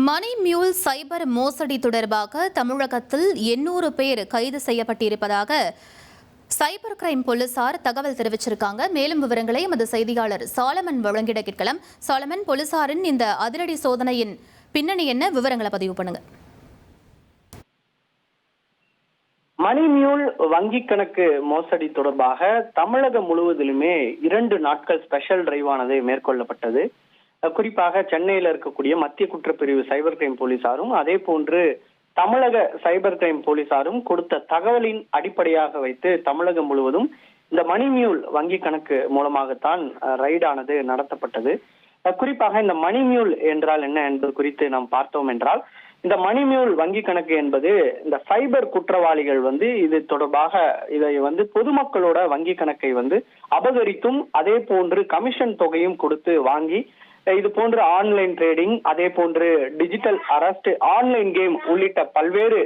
மணி மியூல் சைபர் மோசடி தொடர்பாக தமிழகத்தில் 800 பேர் கைது செய்யப்பட்டிருப்பதாக சைபர் கிரைம் போலீசார் தகவல் தெரிவிச்சிருக்காங்க. மேலும் விவரங்களை எமது செய்தியாளர் சாலமன் வழங்கிட கேட்கலாம். சாலமன், போலீசாரின் இந்த அதிரடி சோதனையின் பின்னணி என்ன? விவரங்களை பதிவு பண்ணுங்க. மணி மியூல் வங்கி கணக்கு மோசடி தொடர்பாக தமிழகம் முழுவதிலுமே 2 நாட்கள் ஸ்பெஷல் டிரைவானது மேற்கொள்ளப்பட்டது. குறிப்பாக சென்னையில் இருக்கக்கூடிய மத்திய குற்றப்பிரிவு சைபர் கிரைம் போலீசாரும் அதே போன்று தமிழக சைபர் கிரைம் போலீசாரும் கொடுத்த தகவலின் அடிப்படையாக வைத்து தமிழகம் முழுவதும் இந்த மணி மியூல் வங்கி கணக்கு மூலமாகத்தான் ரைடானது நடத்தப்பட்டது. குறிப்பாக இந்த மணி மியூல் என்றால் என்ன என்பது குறித்து நாம் பார்த்தோம் என்றால், இந்த மணி மியூல் வங்கி கணக்கு என்பது இந்த சைபர் குற்றவாளிகள் இது தொடர்பாக இதை பொதுமக்களோட வங்கி கணக்கை அபகரித்தும் அதே போன்று கமிஷன் தொகையும் கொடுத்து வாங்கி இது போன்று ஆன்லைன் ட்ரேடிங், அதே போன்று டிஜிட்டல் அரெஸ்ட், ஆன்லைன் கேம் உள்ளிட்ட பல்வேறு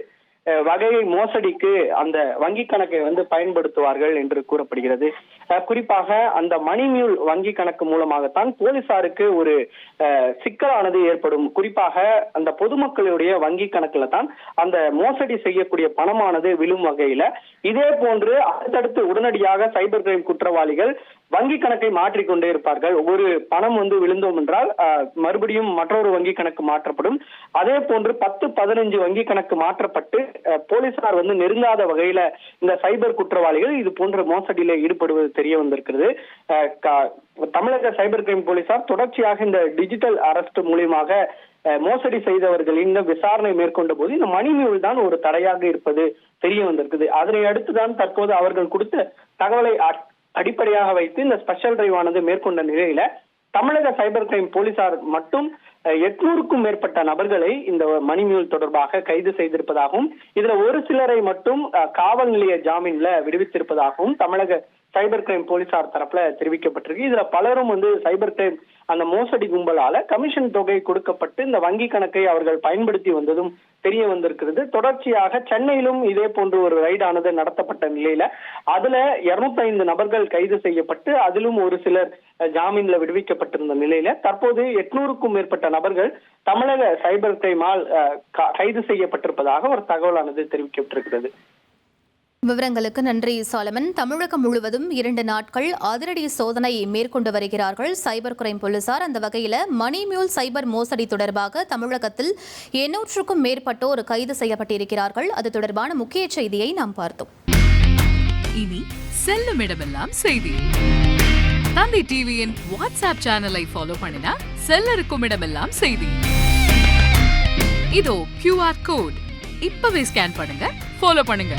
வகையை மோசடிக்கு அந்த வங்கி கணக்கை பயன்படுத்துவார்கள் என்று கூறப்படுகிறது. குறிப்பாக அந்த மணி மியூல் வங்கி கணக்கு மூலமாகத்தான் போலீசாருக்கு ஒரு சிக்கலானது ஏற்படும். குறிப்பாக அந்த பொதுமக்களுடைய வங்கி கணக்குல தான் அந்த மோசடி செய்யக்கூடிய பணமானது விழும் வகையில இதே போன்று அடுத்தடுத்து உடனடியாக சைபர் கிரைம் குற்றவாளிகள் வங்கி கணக்கை மாற்றிக்கொண்டே இருப்பார்கள். ஒரு பணம் விழுந்தோம் என்றால் மறுபடியும் மற்றொரு வங்கி கணக்கு மாற்றப்படும். அதே போன்று 10-15 வங்கி கணக்கு மாற்றப்பட்டு போலீசார் நெருங்காத வகையில இந்த சைபர் குற்றவாளிகள் இது போன்ற மோசடியில ஈடுபடுவது தெரிய வந்திருக்கிறது. தமிழக சைபர் கிரைம் போலீசார் தொடர்ச்சியாக இந்த டிஜிட்டல் அரெஸ்ட் மூலியமாக மோசடி செய்தவர்களின் விசாரணை மேற்கொண்ட போது இந்த மணி மியூல் தான் ஒரு தடையாக இருப்பது தெரிய வந்திருக்குது. அதனை அடுத்துதான் தற்போது அவர்கள் கொடுத்த தகவலை அடிப்படையாக வைத்து இந்த ஸ்பெஷல் டிரைவானது மேற்கொண்ட நிலையில தமிழக சைபர் கிரைம் போலீசார் மட்டும் 800க்கும் மேற்பட்ட நபர்களை இந்த மணி மியூல் தொடர்பாக கைது செய்திருப்பதாகவும் இதுல ஒரு சிலரை மட்டும் காவல் நிலைய ஜாமீன்ல விடுவித்திருப்பதாகவும் தமிழக சைபர் கிரைம் போலீசார் தரப்புல தெரிவிக்கப்பட்டிருக்கு. இதுல பலரும் சைபர் கிரைம் அந்த மோசடி கும்பலால கமிஷன் தொகை கொடுக்கப்பட்டு இந்த வங்கி கணக்கை அவர்கள் பயன்படுத்தி வந்ததும் தெரிய வந்திருக்கிறது. தொடர்ச்சியாக சென்னையிலும் இதே போன்று ஒரு ரைடானது நடத்தப்பட்ட நிலையில அதுல 205 நபர்கள் கைது செய்யப்பட்டு அதிலும் ஒரு சிலர் ஜாமீன்ல விடுவிக்கப்பட்டிருந்த நிலையில தற்போது 800க்கும் மேற்பட்ட நபர்கள் தமிழக சைபர் கிரைமால் கைது செய்யப்பட்டிருப்பதாக ஒரு தகவலானது தெரிவிக்கப்பட்டிருக்கிறது. விவரங்களுக்கு நன்றி சாலமன். தமிழகம் முழுவதும் 2 நாட்கள் அதிரடி சோதனை மேற்கொண்டு வருகிறார்கள் சைபர் கிரைம் போலீசார். அந்த வகையில் மணி மியூல் சைபர் மோசடி தொடர்பாக தமிழகத்தில் 800க்கும் மேற்பட்டோர் கைது செய்யப்பட்டிருக்கிறார்கள். அது தொடர்பான முக்கிய செய்தியை நாம் பார்த்தோம். இனி செல்லும் இடமெல்லாம் செய்தி. தந்தி டிவியின் வாட்ஸ்அப் சேனலை ஃபாலோ பண்ணினா செல்லருக்கும் இடமெல்லாம் செய்தி. இதோ QR கோட் இப்பவே ஸ்கேன் பண்ணுங்க, ஃபாலோ பண்ணுங்க.